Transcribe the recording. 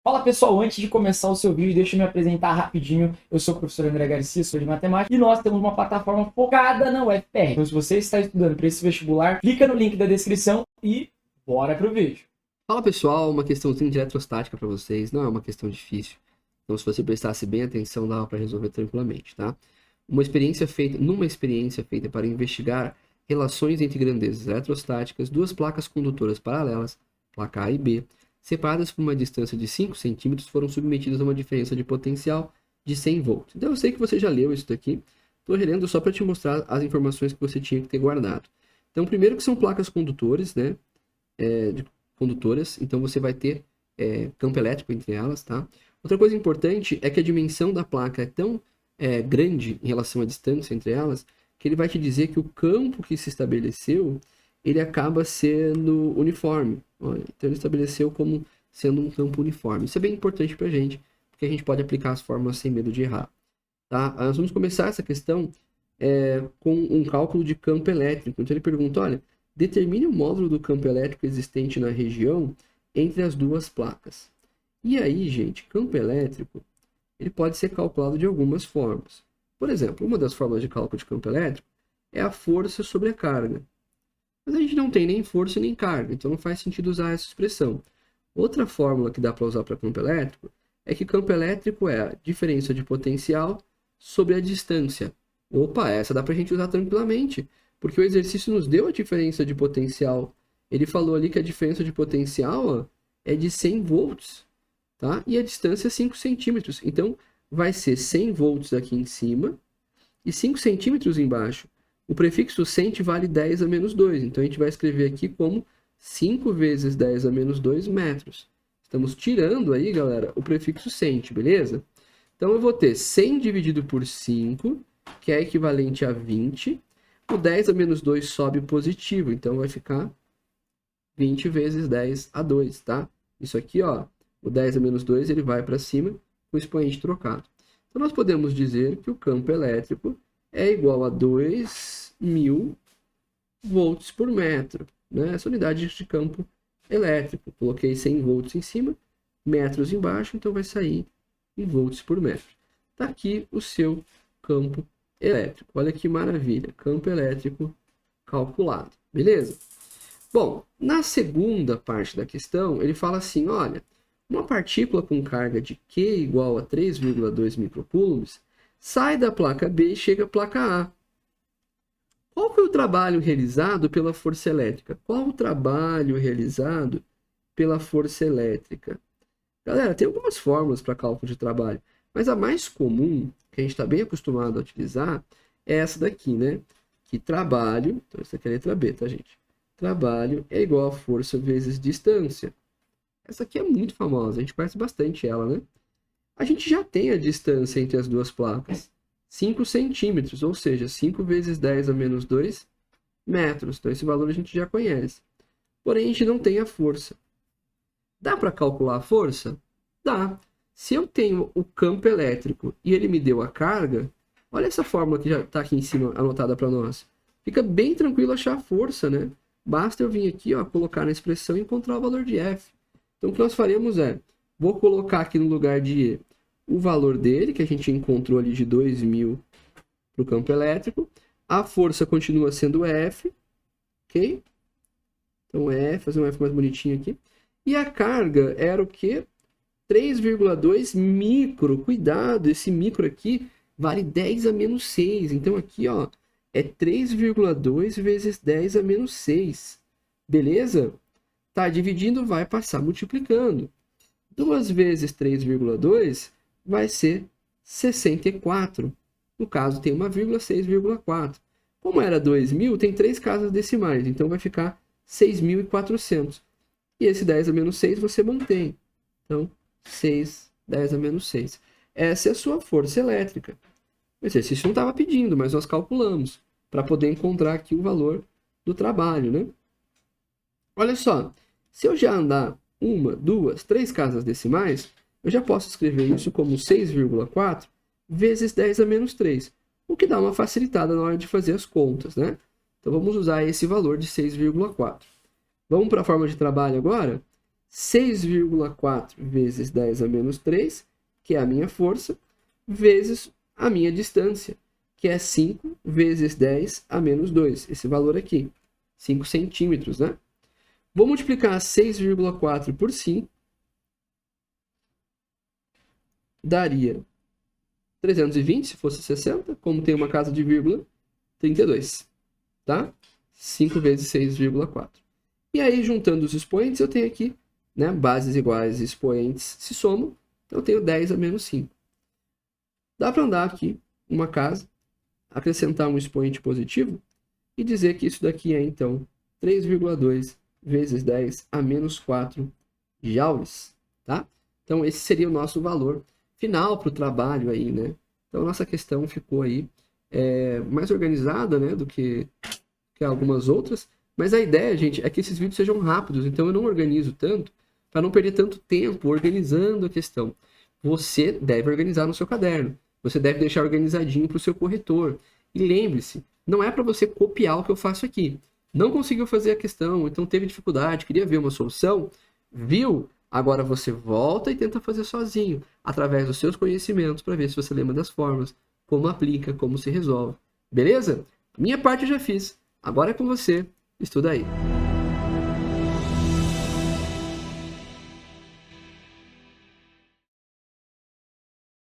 Fala pessoal, antes de começar o seu vídeo, deixa eu me apresentar rapidinho. Eu sou o professor André Garcia, sou de matemática e nós temos uma plataforma focada na UFPR. Então, se você está estudando para esse vestibular, clica no link da descrição e bora pro vídeo. Fala pessoal, uma questãozinha de eletrostática para vocês, não é uma questão difícil. Então, se você prestasse bem atenção, dava para resolver tranquilamente, tá? Numa experiência feita para investigar relações entre grandezas eletrostáticas, duas placas condutoras paralelas, placa A e B, separadas por uma distância de 5 centímetros, foram submetidas a uma diferença de potencial de 100 volts. Então, eu sei que você já leu isso daqui, estou relendo só para te mostrar as informações que você tinha que ter guardado. Então, primeiro que são placas condutores, né? Condutoras, então você vai ter campo elétrico entre elas, tá? Outra coisa importante é que a dimensão da placa é tão grande em relação à distância entre elas, que ele vai te dizer que o campo que se estabeleceu, ele acaba sendo uniforme. Olha, então ele estabeleceu como sendo um campo uniforme. Isso é bem importante para a gente, porque a gente pode aplicar as fórmulas sem medo de errar. Tá? Nós vamos começar essa questão com um cálculo de campo elétrico. Então ele pergunta, olha, determine o módulo do campo elétrico existente na região entre as duas placas. E aí, gente, campo elétrico, ele pode ser calculado de algumas formas. Por exemplo, uma das formas de cálculo de campo elétrico é a força sobre a carga. Mas a gente não tem nem força nem carga, então não faz sentido usar essa expressão. Outra fórmula que dá para usar para campo elétrico é que campo elétrico é a diferença de potencial sobre a distância. Opa, essa dá para a gente usar tranquilamente, porque o exercício nos deu a diferença de potencial. Ele falou ali que a diferença de potencial é de 100 volts, tá? E a distância é 5 centímetros. Então, vai ser 100 volts aqui em cima e 5 centímetros embaixo. O prefixo cent vale 10 a menos 2. Então, a gente vai escrever aqui como 5 vezes 10 a menos 2 metros. Estamos tirando aí, galera, o prefixo cent, beleza? Então, eu vou ter 100 dividido por 5, que é equivalente a 20. O 10 a menos 2 sobe positivo, então vai ficar 20 vezes 10 a 2, tá? Isso aqui, ó, o 10 a menos 2 ele vai para cima com o expoente trocado. Então, nós podemos dizer que o campo elétrico é igual a 2.000 volts por metro, né? Essa unidade de campo elétrico. Coloquei 100 volts em cima, metros embaixo, então vai sair em volts por metro. Está aqui o seu campo elétrico. Olha que maravilha, campo elétrico calculado, beleza? Bom, na segunda parte da questão, ele fala assim, olha, uma partícula com carga de Q igual a 3,2 microcoulombs sai da placa B e chega à placa A. Qual foi o trabalho realizado pela força elétrica? Qual o trabalho realizado pela força elétrica? Galera, tem algumas fórmulas para cálculo de trabalho, mas a mais comum, que a gente está bem acostumado a utilizar, é essa daqui, né? Que trabalho, então essa aqui é a letra B, tá, gente? Trabalho é igual a força vezes distância. Essa aqui é muito famosa, a gente conhece bastante ela, né? A gente já tem a distância entre as duas placas, 5 centímetros, ou seja, 5 vezes 10 a menos 2 metros. Então esse valor a gente já conhece. Porém, a gente não tem a força. Dá para calcular a força? Dá. Se eu tenho o campo elétrico e ele me deu a carga, olha essa fórmula que já está aqui em cima anotada para nós. Fica bem tranquilo achar a força, né? Basta eu vir aqui, ó, colocar na expressão e encontrar o valor de F. Então o que nós faremos é, vou colocar aqui no lugar de E o valor dele, que a gente encontrou ali de 2.000 para o campo elétrico. A força continua sendo F, ok? Então F, fazer um F mais bonitinho aqui. E a carga era o quê? 3,2 micro. Cuidado, esse micro aqui vale 10 a menos 6. Então aqui, ó, é 3,2 vezes 10 a menos 6. Beleza? Tá, dividindo vai passar multiplicando. 2 vezes 3,2 vai ser 64. No caso, tem uma vírgula, 6,4. Como era 2.000, tem 3 casas decimais, então vai ficar 6.400. E esse 10 a menos 6 você mantém. Então, 6, 10 a menos 6. Essa é a sua força elétrica. O exercício não estava pedindo, mas nós calculamos para poder encontrar aqui o valor do trabalho, né? Olha só, se eu já andar 1, 2, 3 casas decimais, eu já posso escrever isso como 6,4 vezes 10 a menos 3, o que dá uma facilitada na hora de fazer as contas, né? Então vamos usar esse valor de 6,4. Vamos para a forma de trabalho agora? 6,4 vezes 10 a menos 3, que é a minha força, vezes a minha distância, que é 5 vezes 10 a menos 2, esse valor aqui, 5 centímetros, né? Vou multiplicar 6,4 por 5, daria 320, se fosse 60, como tem uma casa de vírgula, 32, tá? 5 vezes 6,4. E aí, juntando os expoentes, eu tenho aqui, né, bases iguais e expoentes se somam, então eu tenho 10 a menos 5. Dá para andar aqui uma casa, acrescentar um expoente positivo e dizer que isso daqui é, então, 3,2 vezes 10 a menos 4 joules, tá? Então, esse seria o nosso valor final para o trabalho aí, né? Então, a nossa questão ficou aí mais organizada, né, do que algumas outras, mas a ideia, gente, é que esses vídeos sejam rápidos, então eu não organizo tanto, para não perder tanto tempo organizando a questão. Você deve organizar no seu caderno, você deve deixar organizadinho para o seu corretor. E lembre-se, não é para você copiar o que eu faço aqui. Não conseguiu fazer a questão, então teve dificuldade, queria ver uma solução, viu? Agora você volta e tenta fazer sozinho, através dos seus conhecimentos, para ver se você lembra das formas, como aplica, como se resolve. Beleza? Minha parte eu já fiz. Agora é com você. Estuda aí.